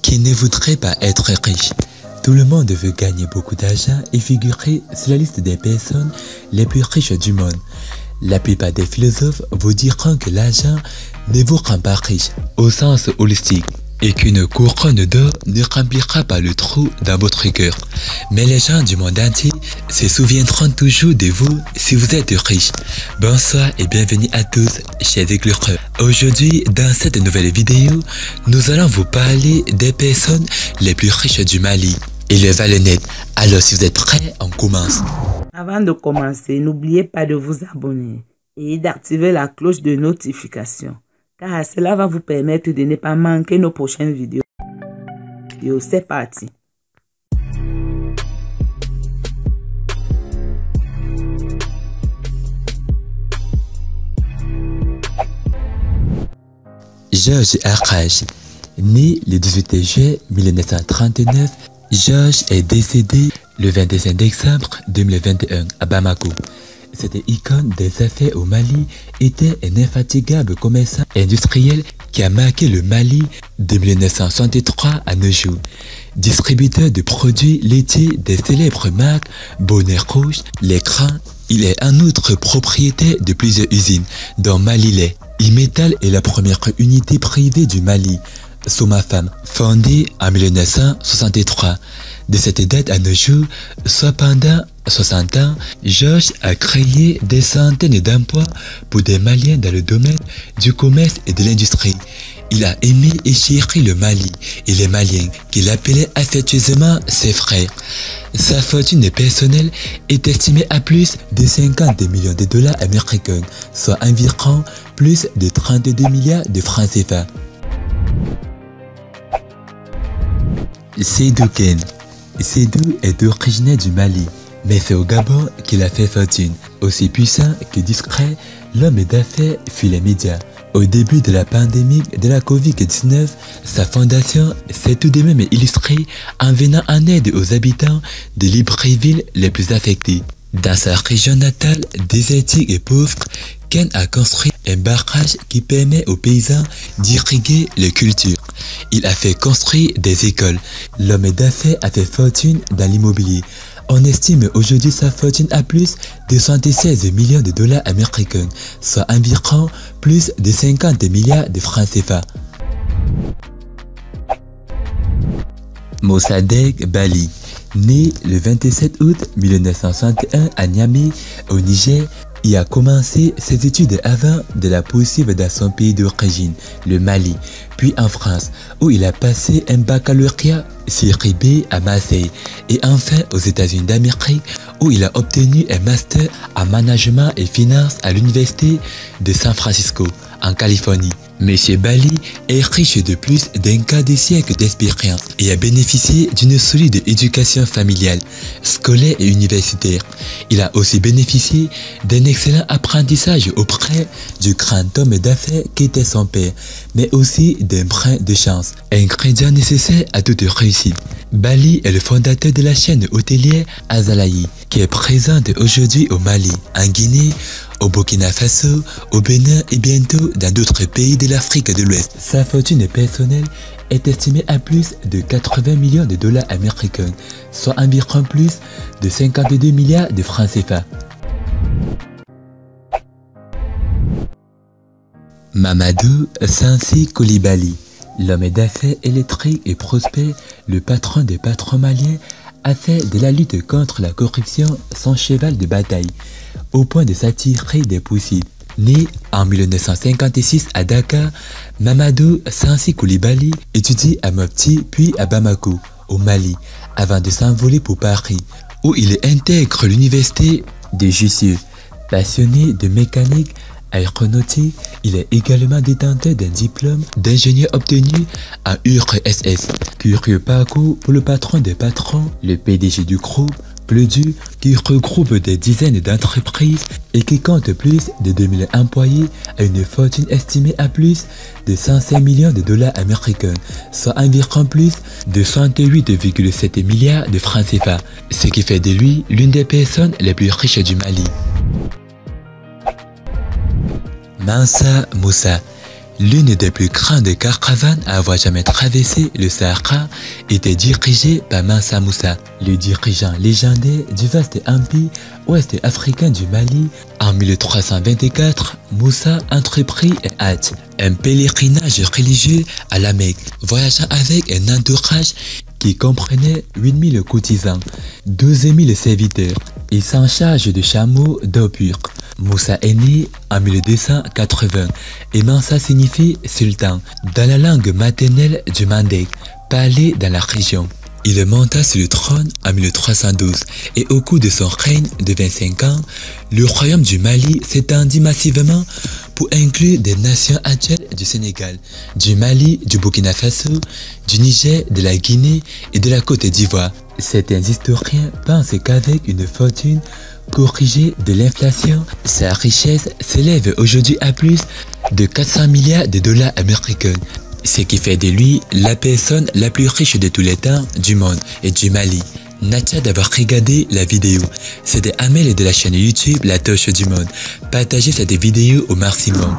Qui ne voudrait pas être riche? Tout le monde veut gagner beaucoup d'argent et figurer sur la liste des personnes les plus riches du monde. La plupart des philosophes vous diront que l'argent ne vous rend pas riche au sens holistique et qu'une couronne d'or ne remplira pas le trou dans votre cœur. Mais les gens du monde entier se souviendront toujours de vous si vous êtes riche. Bonsoir et bienvenue à tous chez Éclaireur. Aujourd'hui, dans cette nouvelle vidéo, nous allons vous parler des personnes les plus riches du Mali et le valeur net. Alors si vous êtes prêts, on commence. Avant de commencer, n'oubliez pas de vous abonner et d'activer la cloche de notification, car cela va vous permettre de ne pas manquer nos prochaines vidéos. C'est parti. Georges Arrach, né le 18 juillet 1939, Georges est décédé le 25 décembre 2021 à Bamako. Cette icône des affaires au Mali était un infatigable commerçant industriel qui a marqué le Mali de 1963 à nos jours. Distributeur de produits laitiers des célèbres marques Bonnet Rouge, L'Écran, il est en outre propriétaire de plusieurs usines, dont Mali Lait. Imetal est la première unité privée du Mali, Somafam, fondée en 1963. De cette date à nos jours, soit pendant 60 ans, Georges a créé des centaines d'emplois pour des Maliens dans le domaine du commerce et de l'industrie. Il a aimé et chéri le Mali et les Maliens, qu'il appelait affectueusement ses frères. Sa fortune personnelle est estimée à plus de 50 millions de dollars américains, soit environ plus de 32 milliards de francs CFA. Seydou Keïta. Seydou est originaire du Mali, mais c'est au Gabon qu'il a fait fortune. Aussi puissant que discret, l'homme d'affaires fuit les médias. Au début de la pandémie de la Covid-19, sa fondation s'est tout de même illustrée en venant en aide aux habitants des Libreville les plus affectés. Dans sa région natale, désertique et pauvre, Ken a construit un barrage qui permet aux paysans d'irriguer les cultures. Il a fait construire des écoles. L'homme d'affaires a fait fortune dans l'immobilier. On estime aujourd'hui sa fortune à plus de 76 millions de dollars américains, soit environ plus de 50 milliards de francs CFA. Mossadegh Bali, né le 27 août 1961 à Niamey, au Niger, il a commencé ses études avant de la poursuivre dans son pays d'origine, le Mali, puis en France, où il a passé un baccalauréat série B à Marseille, et enfin aux États-Unis d'Amérique, où il a obtenu un master en management et finance à l'université de San Francisco, en Californie. Monsieur Bali est riche de plus d'un quart de siècle d'expérience et a bénéficié d'une solide éducation familiale, scolaire et universitaire. Il a aussi bénéficié d'un excellent apprentissage auprès du grand homme d'affaires qui était son père, mais aussi d'un brin de chance, ingrédient nécessaire à toute réussite. Bali est le fondateur de la chaîne hôtelière Azalaï, qui est présente aujourd'hui au Mali, en Guinée, au Burkina Faso, au Bénin et bientôt dans d'autres pays de l'Afrique de l'Ouest. Sa fortune personnelle est estimée à plus de 80 millions de dollars américains, soit environ plus de 52 milliards de francs CFA. Mamadou Sansi Coulibaly, l'homme d'affaires électrique et prospère, le patron des patrons maliens, a fait de la lutte contre la corruption son cheval de bataille, au point de s'attirer des poursuites. Né en 1956 à Dakar, Mamadou Sansi Coulibaly étudie à Mopti puis à Bamako, au Mali, avant de s'envoler pour Paris, où il intègre l'université de Jussieu. Passionné de mécanique aéronautique, il est également détenteur d'un diplôme d'ingénieur obtenu à URSS. Curieux parcours pour le patron des patrons, le PDG du groupe Pleudu, qui regroupe des dizaines d'entreprises et qui compte plus de 2000 employés, a une fortune estimée à plus de 105 millions de dollars américains, soit environ plus de 68,7 milliards de francs CFA, ce qui fait de lui l'une des personnes les plus riches du Mali. Mansa Moussa. L'une des plus grandes caravanes à avoir jamais traversé le Sahara était dirigée par Mansa Moussa, le dirigeant légendaire du vaste empire ouest africain du Mali. En 1324, Moussa entreprit un hajj, un pèlerinage religieux à la Mecque, voyageant avec un entourage qui comprenait 8000 courtisans, 12 000 serviteurs et 100 charges de chameaux d'eau pure. Moussa est né en 1280 et Mansa signifie sultan dans la langue maternelle du Mandé, parlé dans la région. Il monta sur le trône en 1312 et au cours de son règne de 25 ans, le royaume du Mali s'étendit massivement pour inclure des nations actuelles du Sénégal, du Mali, du Burkina Faso, du Niger, de la Guinée et de la Côte d'Ivoire. Certains historiens pensent qu'avec une fortune corrigée de l'inflation, sa richesse s'élève aujourd'hui à plus de 400 milliards de dollars américains, ce qui fait de lui la personne la plus riche de tous les temps du monde et du Mali. Merci d'avoir regardé la vidéo. C'était Amel de la chaîne YouTube La Torche du Monde. Partagez cette vidéo au maximum.